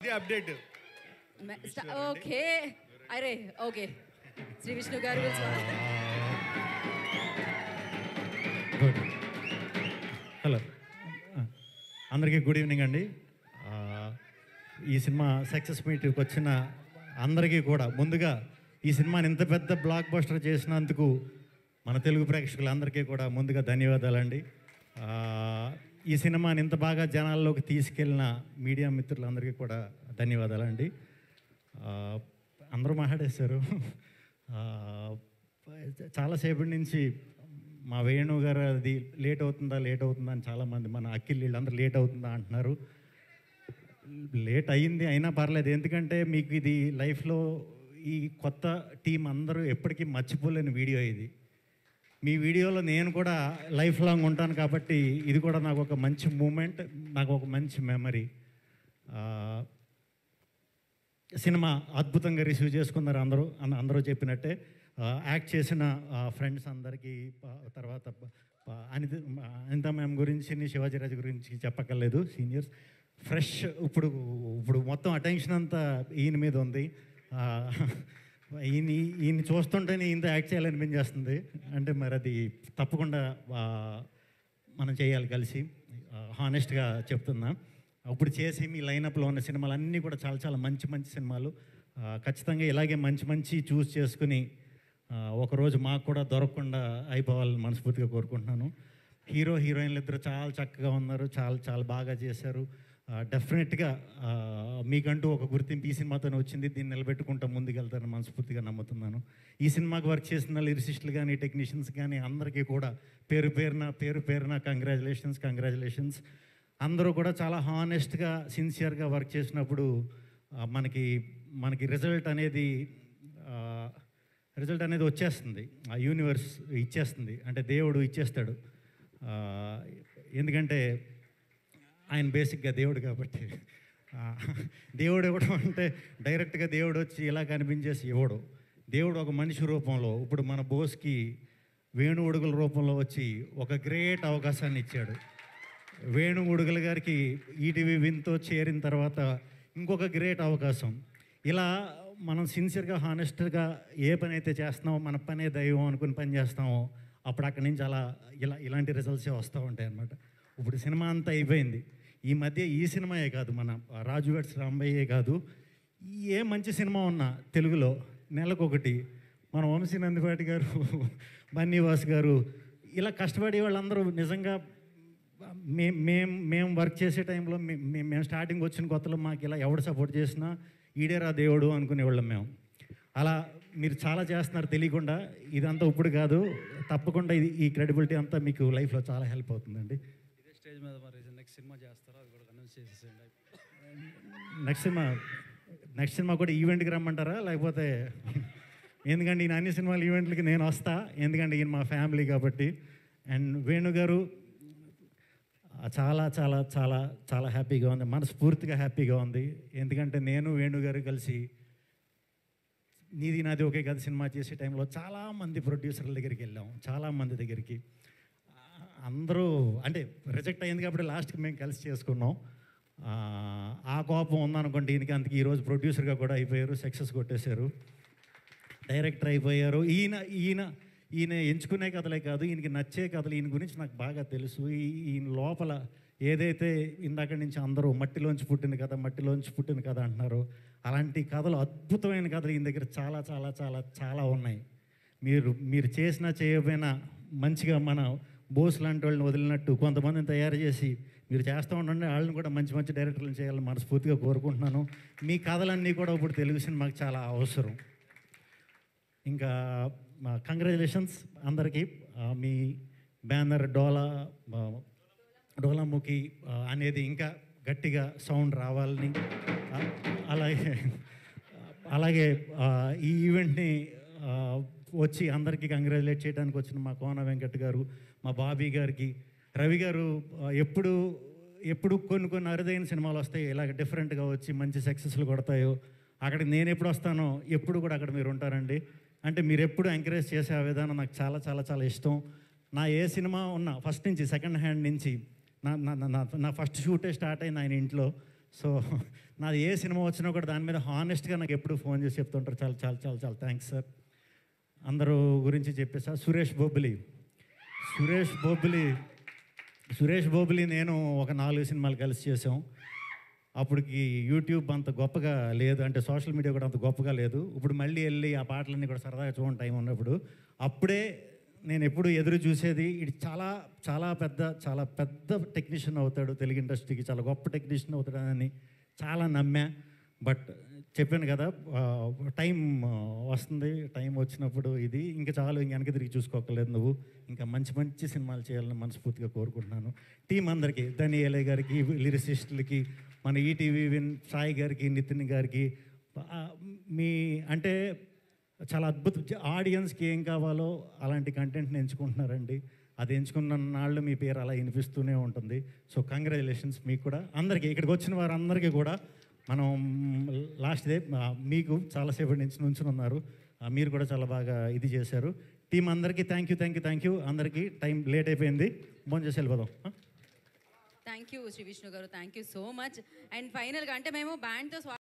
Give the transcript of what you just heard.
ఇది update. Okay, అరే okay. Shri Vishnu గారు గుడ్. హలో, అందరికీ గుడ్ ఈవినింగ్ అండి. ఈ సినిమా సక్సెస్ మీట్కి వచ్చిన అందరికీ కూడా ముందుగా ఈ సినిమాని ఇంత పెద్ద బ్లాక్ బస్టర్ చేసినందుకు మన తెలుగు ప్రేక్షకులందరికీ కూడా ముందుగా ధన్యవాదాలండి. ఈ సినిమాని ఇంత బాగా జనాల్లోకి తీసుకెళ్ళిన మీడియా మిత్రులందరికీ కూడా ధన్యవాదాలండి. అందరూ మాట్లాడేశారు. చాలాసేపటి నుంచి మా వేణు గారు అది లేట్ అవుతుందా అని చాలామంది మన అఖిల్ వీళ్ళందరూ లేట్ అవుతుందా అంటున్నారు. లేట్ అయింది అయినా పర్లేదు, ఎందుకంటే మీకు ఇది లైఫ్లో ఈ కొత్త టీం అందరూ ఎప్పటికీ మర్చిపోలేని వీడియో ఇది. మీ వీడియోలో నేను కూడా లైఫ్ లాంగ్ ఉంటాను కాబట్టి ఇది కూడా నాకు ఒక మంచి మూమెంట్, నాకు ఒక మంచి మెమరీ. సినిమా అద్భుతంగా రిసీవ్ చేసుకున్నారు అందరూ చెప్పినట్టే. యాక్ట్ చేసిన ఫ్రెండ్స్ అందరికీ, తర్వాత అనిత మ్యామ్ గురించి, శివాజీరాజు గురించి చెప్పక్కర్లేదు, సీనియర్స్. ఫ్రెష్ ఇప్పుడు మొత్తం అటెన్షన్ అంతా ఈయన మీద ఉంది. ఈయన చూస్తుంటేనే ఈయనతో యాక్ట్ చేయాలనిపించేస్తుంది. అంటే మరి అది తప్పకుండా మనం చేయాలి కలిసి, హానెస్ట్గా చెప్తున్నా. ఇప్పుడు చేసి మీ లైనప్లో ఉన్న సినిమాలు అన్నీ కూడా చాలా చాలా మంచి మంచి సినిమాలు. ఖచ్చితంగా ఇలాగే మంచి చూస్ చేసుకుని ఒకరోజు మాకు కూడా దొరకకుండా అయిపోవాలని మనస్ఫూర్తిగా కోరుకుంటున్నాను. హీరోయిన్లు ఇద్దరు చాలా చక్కగా ఉన్నారు, చాలా చాలా బాగా చేశారు. డెఫినెట్గా మీకంటూ ఒక గుర్తింపు ఈ సినిమాతోనే వచ్చింది. దీన్ని నిలబెట్టుకుంటూ ముందుకెళ్తారని మనస్ఫూర్తిగా నమ్ముతున్నాను. ఈ సినిమాకి వర్క్ చేసిన లిరిసిస్టులు కానీ, టెక్నీషియన్స్ కానీ అందరికీ కూడా పేరు పేరున కంగ్రాచులేషన్స్. అందరూ కూడా చాలా హానెస్ట్గా, సిన్సియర్గా వర్క్ చేసినప్పుడు మనకి రిజల్ట్ అనేది వచ్చేస్తుంది. ఆ యూనివర్స్ ఇచ్చేస్తుంది, అంటే దేవుడు ఇచ్చేస్తాడు. ఎందుకంటే ఆయన బేసిక్గా దేవుడు కాబట్టి. దేవుడు ఇవ్వడం అంటే డైరెక్ట్గా దేవుడు వచ్చి ఇలా కనిపించేసి ఇవ్వడు. దేవుడు ఒక మనిషి రూపంలో, ఇప్పుడు మన బోస్కి వేణు ఉడుగుల రూపంలో వచ్చి ఒక గ్రేట్ అవకాశాన్ని ఇచ్చాడు. వేణు ఉడుగుల గారికి ఈటీవీ విన్తో చేరిన తర్వాత ఇంకొక గ్రేట్ అవకాశం. ఇలా మనం సిన్సియర్గా, హానెస్ట్గా ఏ పని అయితే చేస్తున్నామో, మన పనే దైవం అనుకుని పని చేస్తామో, అప్పుడు అక్కడి నుంచి ఇలాంటి రిజల్ట్సే వస్తూ ఉంటాయి అన్నమాట. ఇప్పుడు సినిమా అంతా అయిపోయింది. ఈ మధ్య ఈ సినిమాయే కాదు, మన రాజు వెడ్స్ రాంబయ్యే కాదు, ఏ మంచి సినిమా ఉన్నా తెలుగులో నెలకొకటి మన వంశీ నందిపాటి గారు, బన్నీవాస్ గారు, ఇలా కష్టపడే వాళ్ళందరూ నిజంగా మేము వర్క్ చేసే టైంలో మేము స్టార్టింగ్ వచ్చిన కొత్తలో మాకు ఇలా ఎవడు సపోర్ట్ చేసినా ఈడేరా దేవుడు అనుకునేవాళ్ళం మేము. అలా మీరు చాలా చేస్తున్నారు తెలియకుండా. ఇదంతా ఇప్పుడు కాదు, తప్పకుండా ఈ క్రెడిబిలిటీ అంతా మీకు లైఫ్లో చాలా హెల్ప్ అవుతుందండి. ఇదే స్టేజ్ మీద మరి నెక్స్ట్ సినిమా చేస్తారో అది కూడా అనౌన్స్ చేసేసేయండి. నెక్స్ట్ సినిమా కూడా ఈవెంట్కి రమ్మంటారా లేకపోతే? ఎందుకంటే ఈయన అన్ని సినిమాలు ఈవెంట్లకి నేను వస్తా, ఎందుకంటే ఈయన మా ఫ్యామిలీ కాబట్టి. అండ్ వేణు గారు చాలా చాలా చాలా చాలా హ్యాపీగా ఉంది, మనస్ఫూర్తిగా హ్యాపీగా ఉంది. ఎందుకంటే నేను వేణు గారు కలిసి నీది నాది ఒకే కథ సినిమా చేసే టైంలో చాలామంది ప్రొడ్యూసర్ల దగ్గరికి వెళ్ళాం, చాలామంది దగ్గరికి. అందరూ అంటే రిజెక్ట్ అయింది కాబట్టి లాస్ట్కి మేము కలిసి చేసుకున్నాం. ఆ కోపం ఉందనుకోండి ఈయనకి, అందుకే ఈరోజు ప్రొడ్యూసర్గా కూడా అయిపోయారు, సక్సెస్ కొట్టేశారు, డైరెక్టర్ అయిపోయారు. ఈయన ఎంచుకునే కథలే కాదు, ఈయనకి నచ్చే కథలు, ఈయన గురించి నాకు బాగా తెలుసు. ఈయన లోపల ఏదైతే ఇందాక నుంచి అందరూ మట్టిలోంచి పుట్టిన కథ అంటున్నారు, అలాంటి కథలు, అద్భుతమైన కథలు ఈయన దగ్గర చాలా చాలా చాలా చాలా ఉన్నాయి. మీరు చేసినా చేయకపోయినా మంచిగా మన బోస్ లాంటి వాళ్ళని వదిలినట్టు కొంతమందిని తయారు చేసి మీరు చేస్తూ ఉండండి. వాళ్ళని కూడా మంచి మంచి డైరెక్టర్లను చేయాలని మనస్ఫూర్తిగా కోరుకుంటున్నాను. మీ కథలన్నీ కూడా ఇప్పుడు తెలుగు సినిమాకి చాలా అవసరం. ఇంకా కంగ్రాచులేషన్స్ అందరికీ. మీ బ్యానర్ డోలాముఖి అనేది ఇంకా గట్టిగా సౌండ్ రావాలని, అలాగే ఈ ఈవెంట్ని వచ్చి అందరికీ కంగ్రాచులేట్ చేయడానికి వచ్చిన మా కోన వెంకట్ గారు, మా బాబీ గారికి, రవి గారు ఎప్పుడు కొన్ని అరుదైన సినిమాలు వస్తాయి ఇలాగ డిఫరెంట్గా వచ్చి మంచి సక్సెస్లు కొడతాయో అక్కడికి నేను ఎప్పుడు వస్తానో ఎప్పుడు కూడా అక్కడ మీరు ఉంటారండి. అంటే మీరు ఎప్పుడు ఎంకరేజ్ చేసే ఆ విధానం నాకు చాలా చాలా చాలా ఇష్టం. నా ఏ సినిమా ఉన్నా ఫస్ట్ నుంచి సెకండ్ హ్యాండ్ నుంచి నా ఫస్ట్ షూటే స్టార్ట్ అయింది ఆయన ఇంట్లో. సో నాది ఏ సినిమా వచ్చినా కూడా దాని మీద హానెస్ట్గా నాకు ఎప్పుడు ఫోన్ చేసి చెప్తుంటారు. చాలా చాలా చాలా చాలా థ్యాంక్స్ సార్. అందరూ గురించి చెప్పేసా. సురేష్ బోబిలి నేను ఒక 4 సినిమాలు కలిసి చేసాం. అప్పటికి యూట్యూబ్ అంత గొప్పగా లేదు, అంటే సోషల్ మీడియా కూడా అంత గొప్పగా లేదు. ఇప్పుడు మళ్ళీ వెళ్ళి ఆ పాటలన్నీ కూడా సరదాగా చూడండి టైం ఉన్నప్పుడు. అప్పుడే నేను ఎప్పుడు ఎదురు చూసేది ఇది చాలా చాలా పెద్ద టెక్నీషియన్ అవుతాడు, తెలుగు ఇండస్ట్రీకి చాలా గొప్ప టెక్నీషియన్ అవుతాడని చాలా నమ్మా. బట్ చెప్పాను కదా, టైం వస్తుంది. టైం వచ్చినప్పుడు ఇది ఇంకా చాలు, ఇంక వెనక తిరిగి చూసుకోకలేదు నువ్వు. ఇంకా మంచి సినిమాలు చేయాలని మనస్ఫూర్తిగా కోరుకుంటున్నాను. టీం అందరికీ, ధనియేలే గారికి, లిరిసిస్టులకి, మన ఈటీవీ విన్ సాయి గారికి, నితిన్ గారికి, మీ అంటే చాలా అద్భుత ఆడియన్స్కి ఏం కావాలో అలాంటి కంటెంట్ని ఎంచుకుంటున్నారండి. అది ఎంచుకున్న నాళ్ళు మీ పేరు అలా వినిపిస్తూనే ఉంటుంది. సో కంగ్రాచులేషన్స్ మీకు కూడా, అందరికీ ఇక్కడికి వచ్చిన వారందరికీ కూడా. మనం లాస్ట్ డే మీకు చాలాసేపటి నుంచి నుంచుని ఉన్నారు, మీరు కూడా చాలా బాగా ఇది చేశారు. టీం అందరికీ థ్యాంక్ యూ. అందరికీ టైం లేట్ అయిపోయింది, ఫోన్ చేసి వెళ్ళిపోదాం. థ్యాంక్ యూ శ్రీ విష్ణు గారు, thank you so much. And ఫైనల్గా అంటే మేము బ్యాండ్తో